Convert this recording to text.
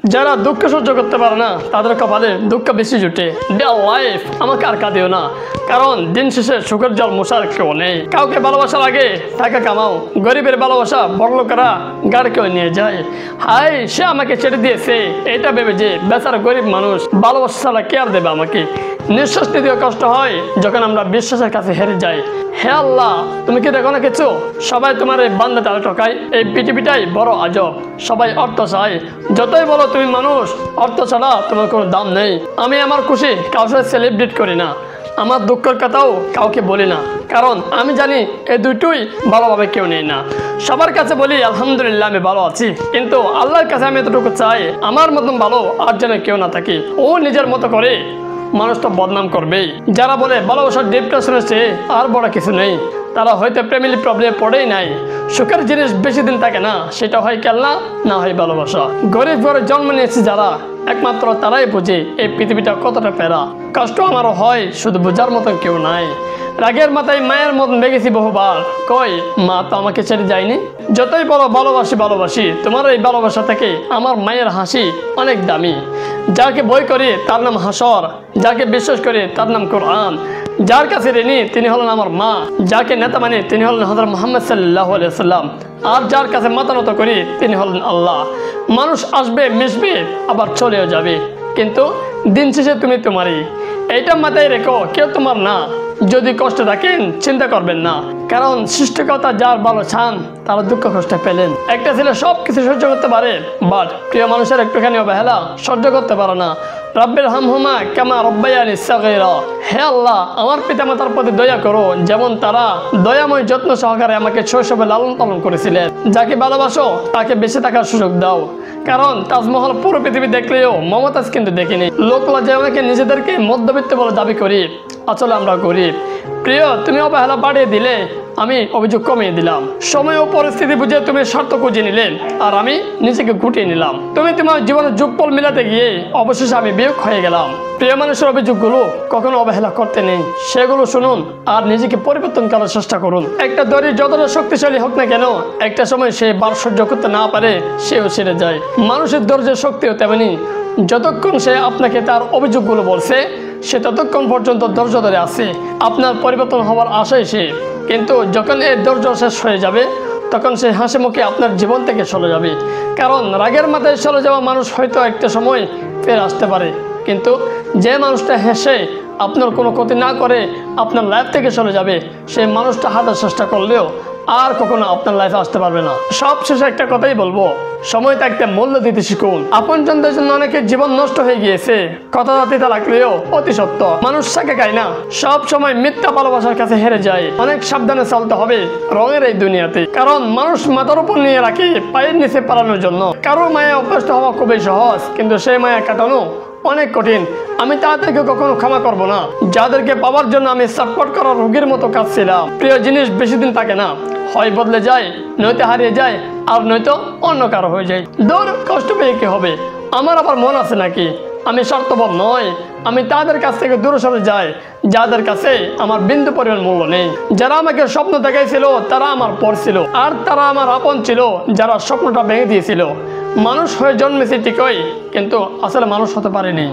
যারা দুঃখ সহ্য করতে পারে না তাদের কপালে দুঃখ বেশি জুটে। ডিয়ার লাইফ, আমাকে আর কাঁদিও না, কারণ দিন শেষে সুখের জল মোছার কেউ নেই। কাউকে ভালোবাসার আগে টাকা কামাও, গরিবের ভালোবাসা বড়লোকেরা গাড় কেউ নিয়ে যায়। হাই, সে আমাকে ছেড়ে দিয়েছে এটা ভেবে যে বেচারা গরিব মানুষ, ভালোবাসা ছাড়া কে আর দেবে আমাকে। নিঃশ্বাস নিতেও কষ্ট হয় যখন আমরা বিশ্বাসের কাছে হেরে যাই। হে আল্লাহ, তুমি কি দেখো না কিছু? সবাই তোমার এই বান্দা তালে ঠকায়। এই পৃথিবীটাই বড় আজব, সবাই অর্থ চায়। যতই বলো তুমি মানুষ, অর্থ ছাড়া তোমার কোনো দাম নেই। আমি আমার খুশি কারোর সাথে সেলিব্রেট করি না, আমার দুঃখের কথাও কাউকে বলি না, কারণ আমি জানি এই দুটোই ভালোভাবে কেউ নেই না। সবার কাছে বলি আলহামদুলিল্লাহ আমি ভালো আছি, কিন্তু আল্লাহর কাছে আমি এতটুকু চাই আমার মতন ভালো আর যেন কেউ না থাকে। ও নিজের মতো করে মানুষ তো বদনাম করবেই। যারা বলে ভালোবাসার ডিপ্রেশনের চেয়ে আর বড় কিছু নেই, তারা হয়তো ফ্যামিলি প্রবলেমে পড়েই নাই। সুখের জিনিস বেশি দিন থাকে না, সেটা হয় খেলনা, না হয় ভালোবাসা। গরিব ঘরে জন্ম নিয়েছে যারা, একমাত্র তারাই বুঝে এই পৃথিবীটা কতটা প্যারা। কষ্ট আমারও হয়, শুধু বোঝার মতন কেউ নাই। রাগের মাথায় মায়ের মতন দেখেছি বহুবার, কই মা তো আমাকে ছেড়ে যায়নি। যতই বলো ভালোবাসি ভালোবাসি, তোমার এই ভালোবাসা থেকে আমার মায়ের হাসি অনেক দামি। যাকে বই করি তার নাম হাসর, যাকে বিশ্বাস করি তার নাম কোরআন, যার কাছে ঋণী তিনি হলেন আমার মা, যাকে নেতা মানি তিনি হলেন হযরত মুহাম্মদ সাল্লাল্লাহু আলাইহি সাল্লাম, আর যার কাছে মাথা নত করি তিনি হলেন আল্লাহ। মানুষ আসবে, মিশবে, আবার চলেও যাবে, কিন্তু দিন শেষে তুমি তোমারই। এইটা মাথায় রেখো, কেউ তোমার না। যদি কষ্ট থাকেন চিন্তা করবেন না, কারণ সৃষ্টিকর্তা যার ভালো চান তারা দুঃখ কষ্ট পেলেন। একটা ছেলে সব কিছু সহ্য করতে পারে, বাট প্রিয় মানুষের একটুখানি অবহেলা সহ্য করতে পারে না। রব্বির হামহুমা কামা রব্বায়ানি সাগীরা। হে আল্লাহ, আমার পিতামাতার প্রতি দয়া করো, যেমন তারা দয়াময় যত্ন সহকারে আমাকে শৈশবে লালন পালন করেছিলেন। যাকে ভালোবাসো তাকে বেঁচে থাকার সুযোগ দাও, কারণ তাজমহল পুরো পৃথিবী দেখলেও মমতাজ কিন্তু দেখিনি। লোক লজ্জায় অনেকে নিজেদেরকে মধ্যবিত্ত বলে দাবি করি, আসলে আমরা গরিব। প্রিয়, তুমি অবহেলা বাড়িয়ে দিলে, আমি অভিযোগ কমিয়ে দিলাম। সময় ও পরিস্থিতি বুঝে তুমি স্বার্থ খুঁজে নিলে, আর আমি নিজেকে গুটিয়ে নিলাম। তুমি তোমার জীবনের যোগফল মিলাতে গিয়ে অবশেষে আমি বিয়োগ হয়ে গেলাম। প্রিয় মানুষের অভিযোগগুলো কখনো অবহেলা করতে নেই, সেগুলো শুনুন আর নিজেকে পরিবর্তন করার চেষ্টা করুন। একটা দড়ি যতটা শক্তিশালী হোক না কেন, একটা সময় সে বার সহ্য করতে না পারে, সেও ছেড়ে যায়। মানুষের ধৈর্যের শক্তিও তেমনি, যতক্ষণ সে আপনাকে তার অভিযোগগুলো বলছে, সে ততক্ষণ পর্যন্ত ধৈর্য ধরে আছে, আপনার পরিবর্তন হওয়ার আশায় সে। কিন্তু যখন এই ধৈর্য শেষ হয়ে যাবে, তখন সে হাসি মুখে আপনার জীবন থেকে চলে যাবে। কারণ রাগের মাথায় চলে যাওয়া মানুষ হয়তো একটা সময় ফের আসতে পারে, কিন্তু যে মানুষটা হেসে আপনার কোনো ক্ষতি না করে আপনার লাইফ থেকে চলে যাবে, সেই মানুষটা হাজার চেষ্টা করলেও আর কখনো আপনার লাইফে আসতে পারবে না। সবশেষে একটা কথাই বলবো, সময় থাকতে মূল্য দিতে শিখুন। আপনজনদের জন্য অনেকের জীবন নষ্ট হয়ে গিয়েছে, কথা দিতে লাগলেও অতি সত্য। মানুষ থাকে খায় না, সব সময় মিথ্যা ভালোবাসার কাছে হেরে যায়। অনেক সাবধানে চলতে হবে রঙের এই দুনিয়াতে, কারণ মানুষ মাথার উপর নিয়ে রাখে পায়ের নিচে পালানোর জন্য। কারো মায়া অভ্যস্ত হওয়া খুবই সহজ, কিন্তু সেই মায়া কাটানো অনেক কঠিন। আমি তাদেরকে কখনো ক্ষমা করব না, যাদেরকে পাওয়ার জন্য আমি সাপোর্ট করার রোগীর মতো কাঁদছিলাম। প্রিয় জিনিস বেশি দিন থাকে না, হয় বদলে যায়, নয়তো হারিয়ে যায়, আর নয়তো অন্য কারো হয়ে যায়। দূর, কষ্ট পেয়ে কি হবে? আমার আবার মন আছে নাকি? আমি স্বার্থপর নয়, আমি তাদের কাছ থেকে দূরে সরে যাই যাদের কাছে আমার বিন্দু পরিমাণ মূল্য নেই। যারা আমাকে স্বপ্ন দেখাইছিল তারা আমার পর ছিল, আর তারা আমার আপন ছিল যারা স্বপ্নটা ভেঙে দিয়েছিল। মানুষ হয়ে জন্মেছি ঠিকই, কিন্তু আসলে মানুষ হতে পারেনি।